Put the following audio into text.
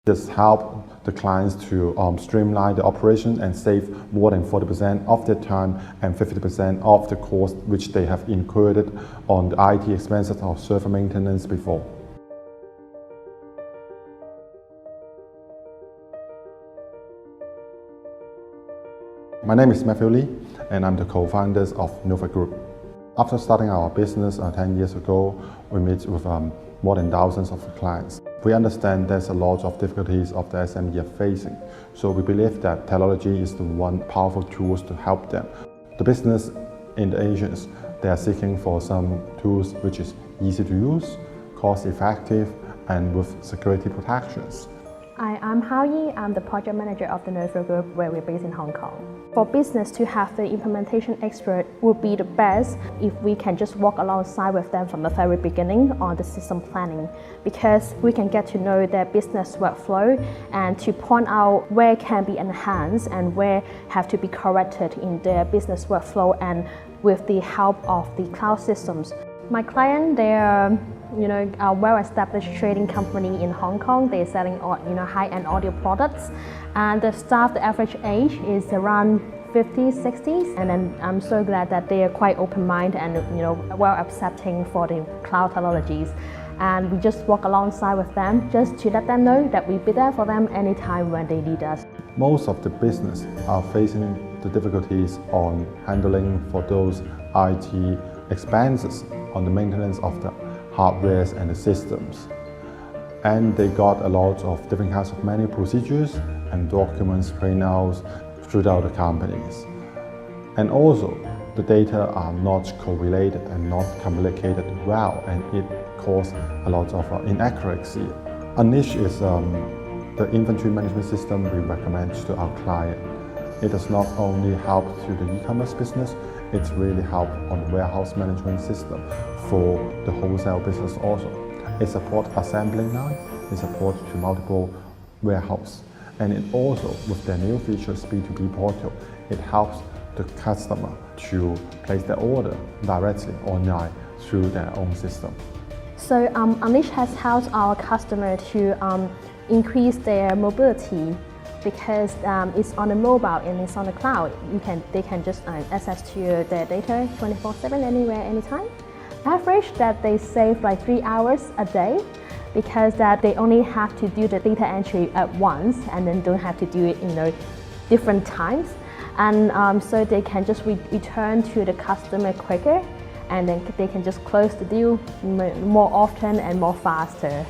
This helps the clients to streamline the operation and save more than 40% of their time and 50% of the cost which they have incurred on the IT expenses or server maintenance before. My name is Matthew Lee, and I'm the co-founder of Nova Group. After starting our business 10 years ago, we meet with more than thousands of clients. We understand there's a lot of difficulties of the SME are facing, so we believe that technology is the one powerful tools to help them. The business in the Asians, they are seeking for some tools which is easy to use, cost-effective, and with security protections. I'm Hao Yi. I'm the project manager of the Nova Group, where we're based in Hong Kong. For business to have the implementation expert would be the best if we can just walk alongside with them from the very beginning on the system planning, because we can get to know their business workflow and to point out where can be enhanced and where have to be corrected in their business workflow, and with the help of the cloud systems. My client, they are a well-established trading company in Hong Kong. They're selling high-end audio products, and the staff, the average age is around 50s, 60s, and then I'm so glad that they are quite open-minded and well accepting for the cloud technologies. And we just walk alongside with them just to let them know that we'll be there for them anytime when they need us. Most of the business are facing the difficulties on handling for those IT expenses on the maintenance of the hardware and the systems. And they got a lot of different kinds of manual procedures and documents printouts throughout the companies. And also, the data are not correlated and not communicated well, and it causes a lot of inaccuracy. Unleash is the inventory management system we recommend to our client. It does not only help to the e-commerce business, it really helps on the warehouse management system for the wholesale business also. It supports assembling line, it supports to multiple warehouse, and it also, with their new features B2B portal, it helps the customer to place their order directly online through their own system. So Unleash has helped our customer to increase their mobility, because it's on the mobile and it's on the cloud. They can just access to their data 24/7, anywhere, anytime. Average that they save like 3 hours a day, because that they only have to do the data entry at once and then don't have to do it different times. And so they can just return to the customer quicker, and then they can just close the deal more often and more faster.